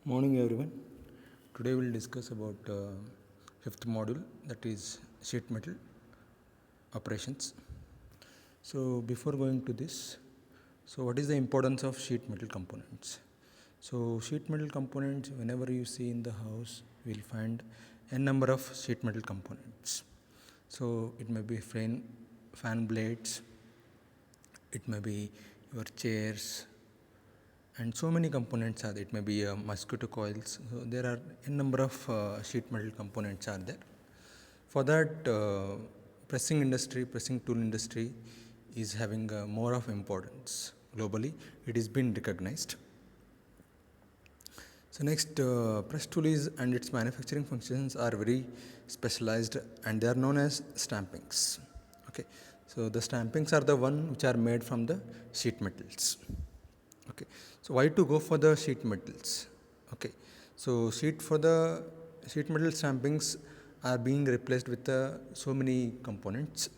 Morning everyone. Today we'll discuss about fifth module, that is sheet metal operations. So before going to this, so what is the importance of sheet metal components? So sheet metal components, whenever you see in the house, you will find a number of sheet metal components. So it may be fan blades, it may be your chairs, and so many components are there. It may be mosquito coils. So there are a number of sheet metal components are there. For that, pressing tool industry is having more of importance globally. It is been recognized. So next, press tool is and its manufacturing functions are very specialized, and they are known as stampings. Okay, so the stampings are the one which are made from the sheet metals. Okay, so why to go for the sheet metals? Okay, so sheet metal stampings are being replaced with so many components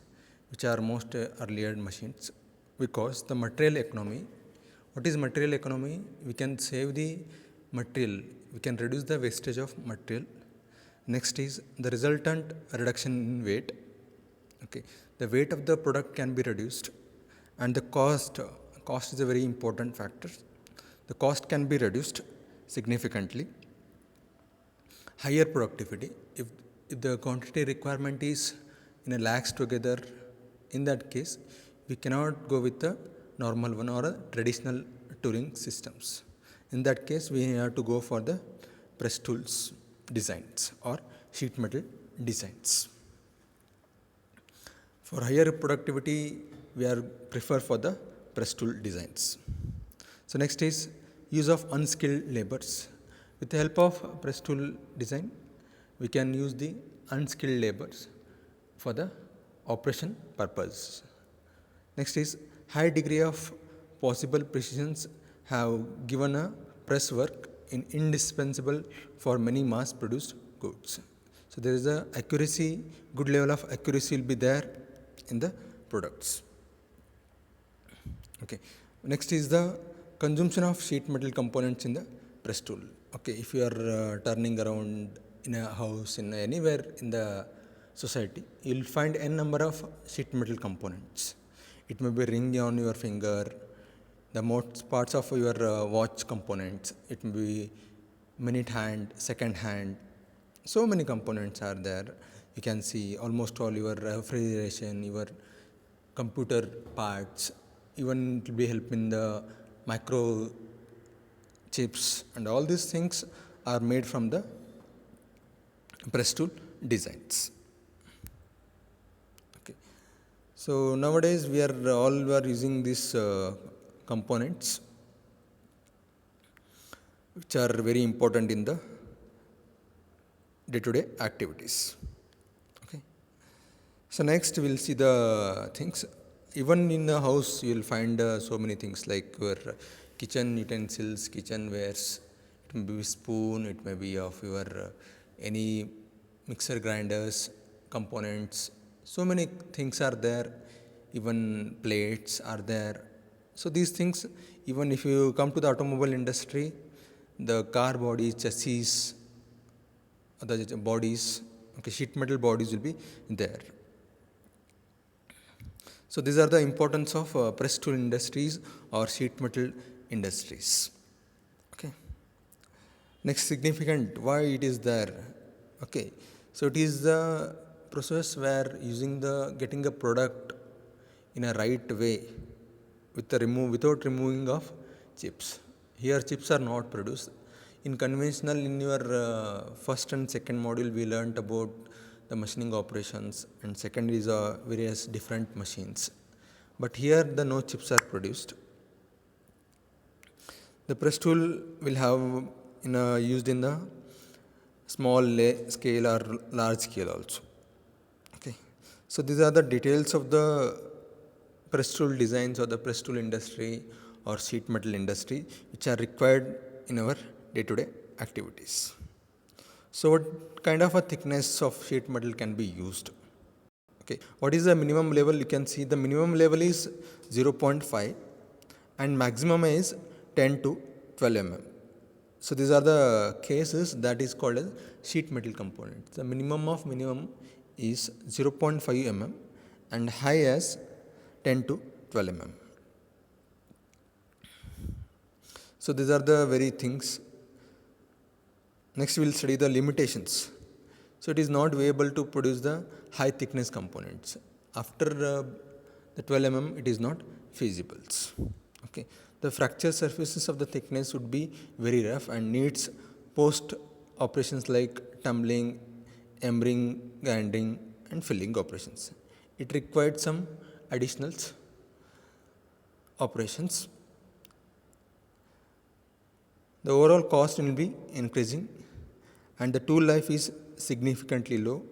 which are most earlier machines, because the material economy. What is material economy? We can save the material, we can reduce the wastage of material. Next is the resultant reduction in weight. Okay, the weight of the product can be reduced, and the cost is a very important factor. The cost can be reduced significantly. Higher productivity, if the quantity requirement is in a lakhs together, in that case we cannot go with the normal one or a traditional tooling systems. In that case we have to go for the press tools designs or sheet metal designs. For higher productivity, we are prefer for the press tool designs. So next is use of unskilled laborers. With the help of press tool design, we can use the unskilled laborers for the operation purpose. Next is high degree of possible precisions have given a press work indispensable for many mass produced goods. So there is a accuracy, good level of accuracy will be there in the products. Okay. Next is the consumption of sheet metal components in the press tool. Okay, if you are turning around in a house, in anywhere in the society, you will find a number of sheet metal components. It may be ring on your finger, the most parts of your watch components. It may be minute hand, second hand. So many components are there. You can see almost all your refrigeration, your computer parts, even it will be help in the micro chips, and all these things are made from the press tool designs. Okay, so nowadays we are using these components which are very important in the day-to-day activities. Okay, so next we will see the things. Even in the house you will find so many things like your kitchen utensils, kitchenwares. It may be spoon, it may be of your any mixer grinders, components. So many things are there. Even plates are there. So these things, even if you come to the automobile industry, the car body, chassis, the bodies, okay, sheet metal bodies will be there. So these are the importance of press tool industries or sheet metal industries. Okay. Next, significant, why it is there? Okay, so it is the process where getting a product in a right way without removing of chips. Here chips are not produced. In conventional, in your first and second module, we learnt about the machining operations, and second is various different machines. But here the no chips are produced. The press tool will have used in the small scale or large scale also. Okay, so these are the details of the press tool designs or the press tool industry or sheet metal industry which are required in our day-to-day activities. So what kind of a thickness of sheet metal can be used? Okay, what is the minimum level? You can see the minimum level is 0.5 and maximum is 10 to 12 mm. So these are the cases that is called as sheet metal components. The minimum of minimum is 0.5 mm and high as 10 to 12 mm. So these are the very things. Next we will study the limitations. So it is not able to produce the high thickness components. After the 12 mm it is not feasible. Okay. The fracture surfaces of the thickness would be very rough and needs post operations like tumbling, embering, grinding and filling operations. It required some additional operations. The overall cost will be increasing and the tool life is significantly low,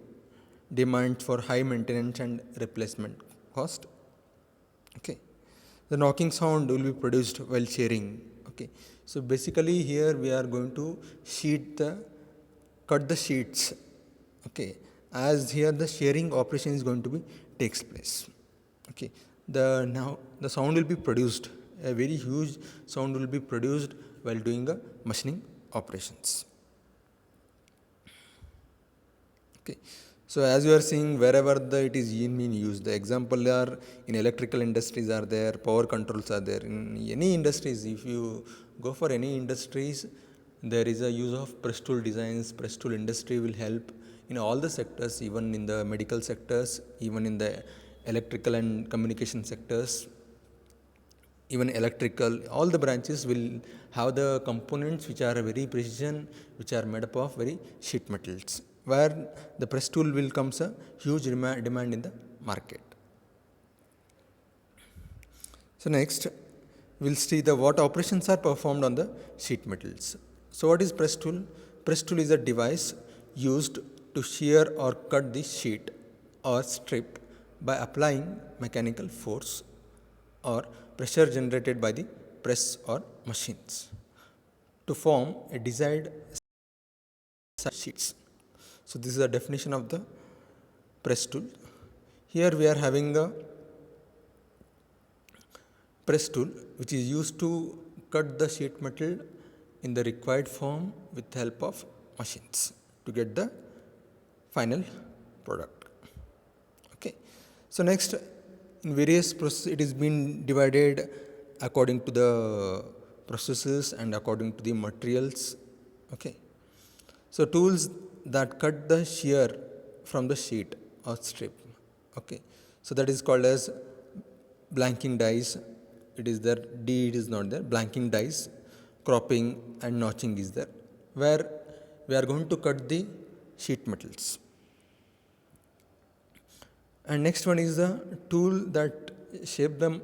demand for high maintenance and replacement cost. Okay. The knocking sound will be produced while shearing. Okay. So basically here we are going to cut the sheets. Okay. As here the shearing operation is going to be takes place. Okay. Now the sound will be produced. A very huge sound will be produced while doing a machining operations. Okay. So as you are seeing, wherever it is being used, the example are in electrical industries are there, power controls are there. In any industries, if you go for any industries, there is a use of press tool designs. Press tool industry will help in all the sectors, even in the medical sectors, even in the electrical and communication sectors, even electrical, all the branches will have the components which are very precision, which are made up of very sheet metals, where the press tool will comes a huge demand in the market. So next, we'll see the what operations are performed on the sheet metals. So what is press tool? Press tool is a device used to shear or cut the sheet or strip by applying mechanical force or pressure generated by the press or machines to form a desired sheets. So this is the definition of the press tool. Here we are having a press tool which is used to cut the sheet metal in the required form with the help of machines to get the final product. Okay. So next, in various processes it is been divided according to the processes and according to the materials. Okay. So tools that cut the shear from the sheet or strip. Okay. So that is called as blanking dies. It is there, D it is not there, blanking dies, cropping and notching is there, where we are going to cut the sheet metals. And next one is the tool that shape the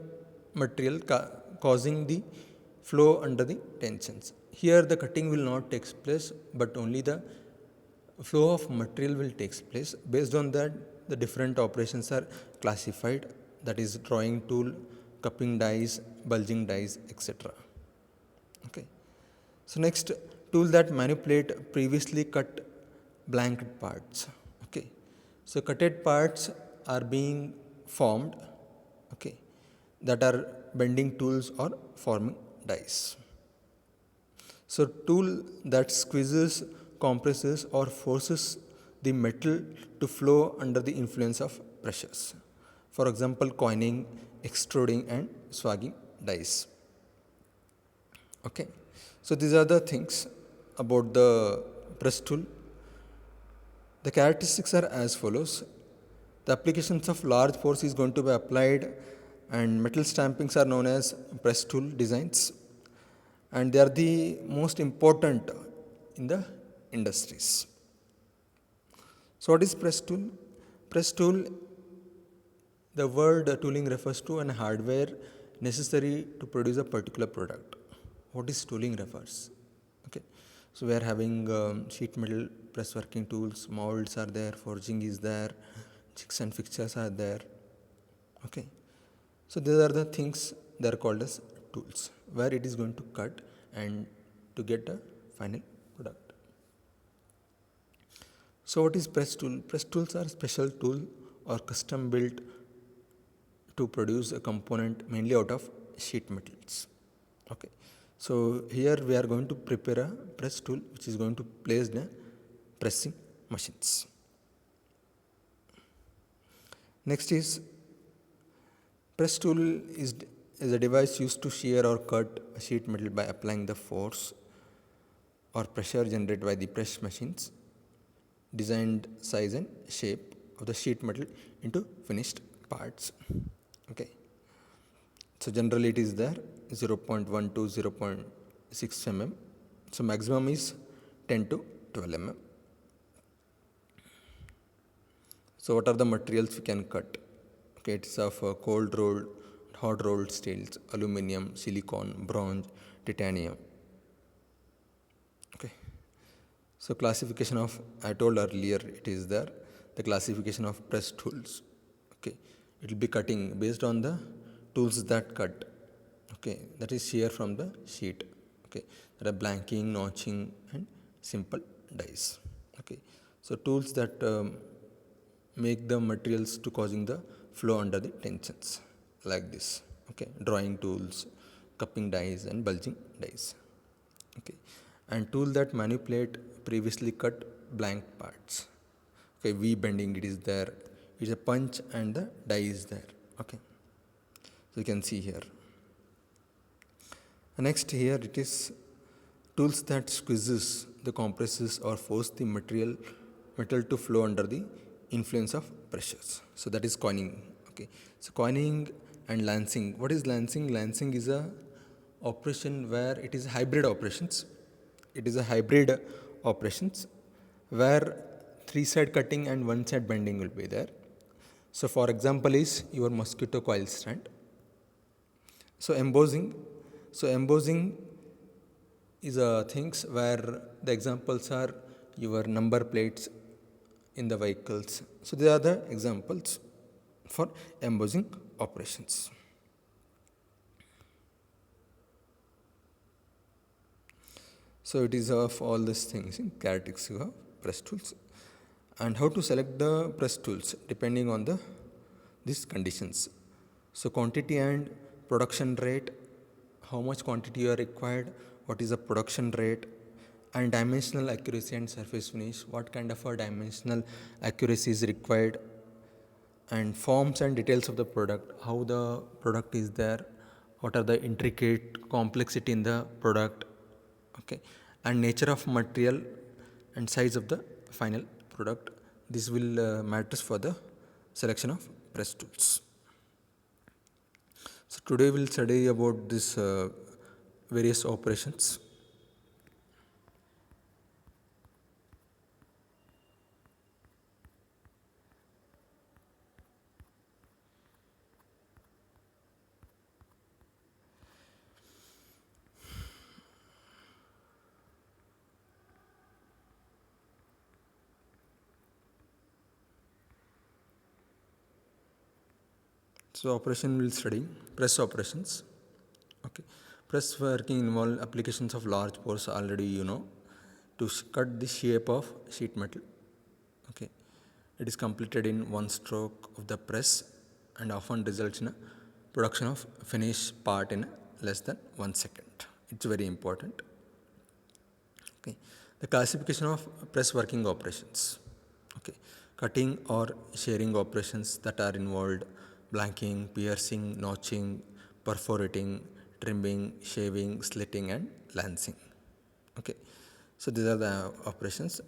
material causing the flow under the tensions. Here the cutting will not take place, but only the flow of material will take place. Based on that, the different operations are classified, that is drawing tool, cupping dies, bulging dies, etc. Okay. So next, tool that manipulate previously cut blanked parts. Okay. So cutted parts are being formed, okay, that are bending tools or forming dies. So tool that squeezes, compresses or forces the metal to flow under the influence of pressures. For example, coining, extruding and swagging dies. Okay. So these are the things about the press tool. The characteristics are as follows. The applications of large force is going to be applied and metal stampings are known as press tool designs, and they are the most important in the industries. So what is press tool? Press tool, the word tooling refers to an hardware necessary to produce a particular product. What is tooling refers? Okay. So we are having sheet metal press working tools, molds are there, forging is there, jigs and fixtures are there. Okay. So these are the things that are called as tools, where it is going to cut and to get a final product. So what is press tool? Press tools are special tool or custom built to produce a component mainly out of sheet metals. Okay. So here we are going to prepare a press tool which is going to placed in a pressing machines. Next is press tool is a device used to shear or cut a sheet metal by applying the force or pressure generated by the press machines designed size and shape of the sheet metal into finished parts. Okay. So generally it is there 0.1 to 0.6 mm. So maximum is 10 to 12 mm. So what are the materials we can cut? Okay, it's of cold rolled, hot rolled steels, aluminum, silicon, bronze, titanium. Okay. So classification of, I told earlier it is there, the classification of press tools. Okay, it will be cutting based on the tools that cut. Okay, that is shear from the sheet. Okay, there are blanking, notching, and simple dies. Okay, so tools that make the materials to causing the flow under the tensions like this. Okay, drawing tools, cupping dies, and bulging dies. Okay, and tool that manipulate previously cut blank parts. Okay, V bending it is there. It's a punch and the die is there. Okay, so you can see here. Next here it is tools that squeezes the compresses or force the metal to flow under the influence of pressures. So that is coining. Okay, so coining and lancing. What is lancing? Lancing is a operation where it is hybrid operations. It is a hybrid operations where three side cutting and one side bending will be there. So for example is your mosquito coil stand. So embossing. So embossing is things where the examples are your number plates in the vehicles. So these are the examples for embossing operations. So it is of all these things in characteristics of press tools, and how to select the press tools depending on these conditions. So quantity and production rate, how much quantity you are required, what is the production rate, and dimensional accuracy and surface finish, what kind of a dimensional accuracy is required, and forms and details of the product, how the product is there, what are the intricate complexity in the product. Okay, and nature of material and size of the final product. This will matters for the selection of press tools. So today we'll study about this various operations. So operation will study press operations. Okay, press working involve applications of large pores already you know to cut the shape of sheet metal. Okay, it is completed in one stroke of the press and often results in a production of finished part in less than 1 second. It's very important. Okay, the classification of press working operations. Okay, cutting or shearing operations that are involved blanking, piercing, notching, perforating, trimming, shaving, slitting, and lancing. Okay, so these are the operations.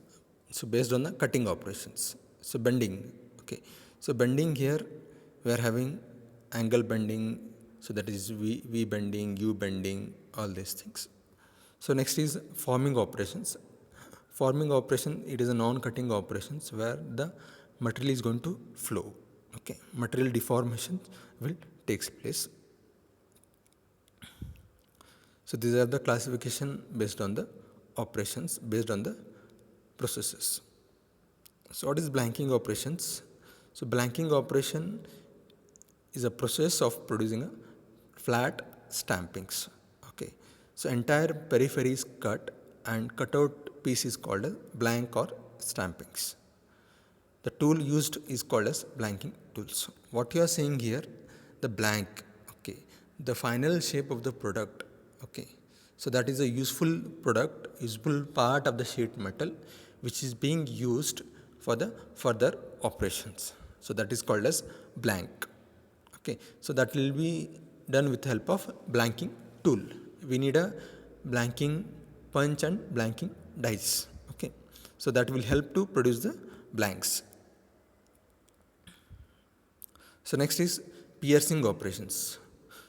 So based on the cutting operations. So bending. Okay, so bending here we are having angle bending. So that is V bending, U bending, all these things. So next is forming operations. Forming operation, it is a non-cutting operations where the material is going to flow. Okay, material deformation will takes place. So these are the classification based on the operations, based on the processes. So what is blanking operations? So blanking operation is a process of producing a flat stampings. Okay, so entire periphery is cut and cutout piece is called as blank or stampings. The tool used is called as blanking tools. What you are seeing here, the blank, okay, the final shape of the product, okay. So that is a useful product, useful part of the sheet metal which is being used for the further operations. So that is called as blank. Okay, so that will be done with the help of blanking tool. We need a blanking punch and blanking dies. Okay, so that will help to produce the blanks. So next is piercing operations.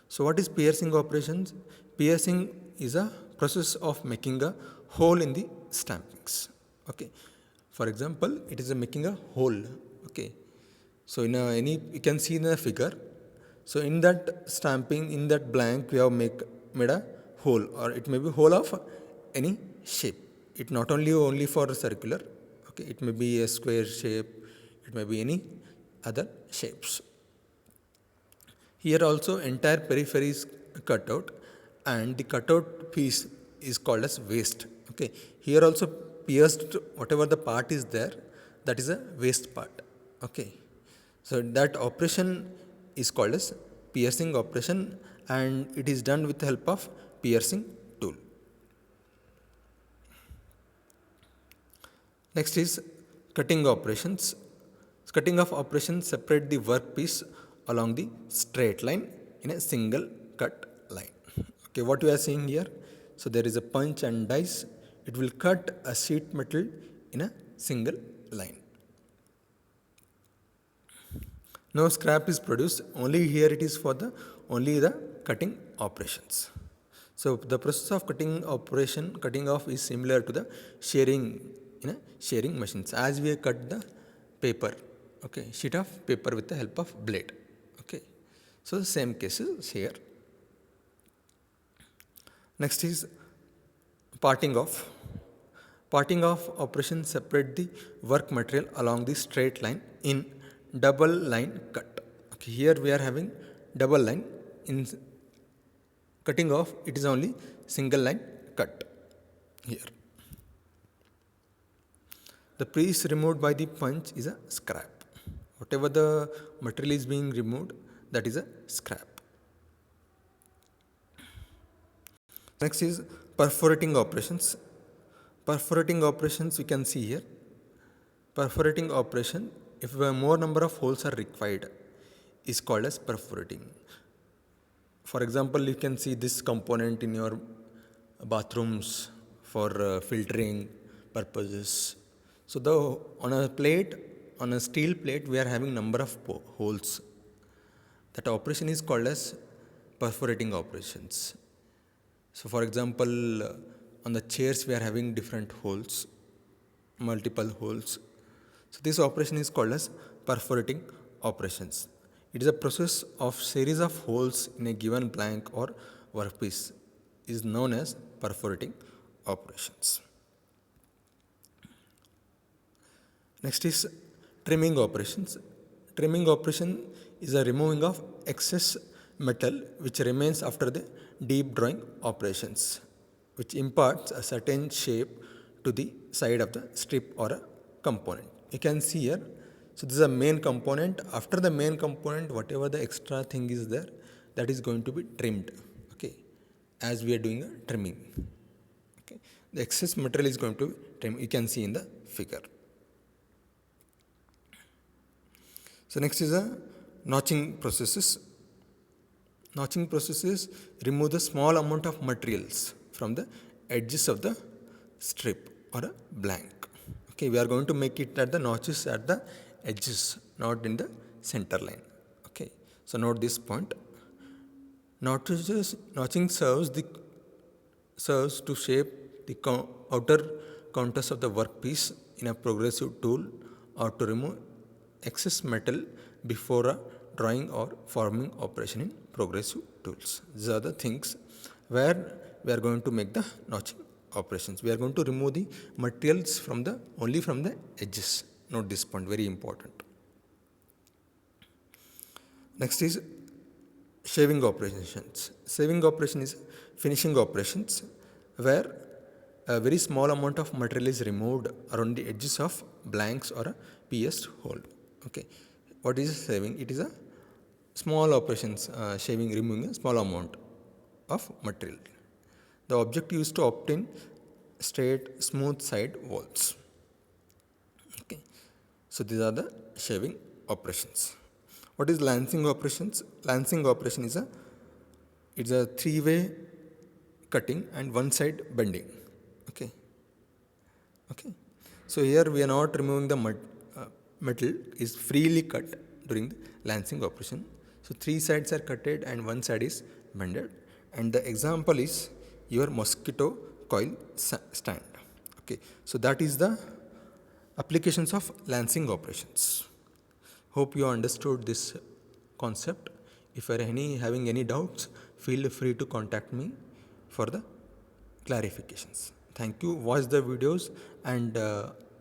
So what is piercing operations? Piercing is a process of making a hole in the stampings. Okay, for example, it is a making a hole. Okay, so in any you can see in the figure. So in that stamping, in that blank, we have made a hole, or it may be hole of any shape. It not only for circular. Okay, it may be a square shape. It may be any other shapes. Here also entire periphery is cut out, and the cutout piece is called as waste. Okay, here also pierced whatever the part is there, that is a waste part. Okay, so that operation is called as piercing operation, and it is done with the help of piercing tool. Next is cutting operations. Cutting of operations separate the workpiece along the straight line in a single cut line. Okay, what we are seeing here, so there is a punch and dice. It will cut a sheet metal in a single line. No scrap is produced, only here it is for the only the cutting operations. So the process of cutting off is similar to the shearing in a shearing machines, as we cut the paper, okay, sheet of paper with the help of blade. Okay, so the same cases here. Next is parting off. Parting off operation separate the work material along the straight line in double line cut. Okay, here we are having double line. In cutting off, it is only single line cut here. The piece removed by the punch is a scrap. Whatever the material is being removed, that is a scrap. Next is perforating operations. Perforating operations we can see here. Perforating operation, if a more number of holes are required, is called as perforating. For example, you can see this component in your bathrooms for filtering purposes. So on a steel plate, we are having number of holes. That operation is called as perforating operations. So for example, on the chairs we are having different holes, multiple holes. So this operation is called as perforating operations. It is a process of series of holes in a given blank or workpiece is known as perforating operations. Next is trimming operations. Trimming operation is a removing of excess metal which remains after the deep drawing operations, which imparts a certain shape to the side of the strip or a component. You can see here, so this is a main component. After the main component, whatever the extra thing is there, that is going to be trimmed. Okay, as we are doing a trimming. Okay, the excess material is going to be trimmed. You can see in the figure. So next is a notching processes. Notching processes remove the small amount of materials from the edges of the strip or a blank. Okay, we are going to make it at the notches at the edges, not in the center line. Okay, so note this point. Notching serves to shape the outer counters of the workpiece in a progressive tool, or to remove excess metal before a drawing or forming operation in progressive tools. These are the things where we are going to make the notching operations. We are going to remove the materials only from the edges. Note this point, very important. Next is shaving operations. Shaving operation is finishing operations where a very small amount of material is removed around the edges of blanks or a pierced hole. Okay, what is shaving? It is a small operations, removing a small amount of material. The object used to obtain straight, smooth side walls. Okay. So these are the shaving operations. What is lancing operations? Lancing operation is it's a three-way cutting and one side bending. Okay. Okay. So here we are not removing the metal is freely cut during the lancing operation. So three sides are cutted and one side is bended. And the example is your mosquito coil stand. Okay. So that is the applications of lancing operations. Hope you understood this concept. If you are having any doubts, feel free to contact me for the clarifications. Thank you. Watch the videos and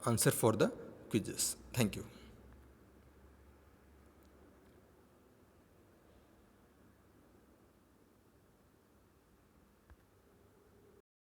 answer for the quizzes. Thank you.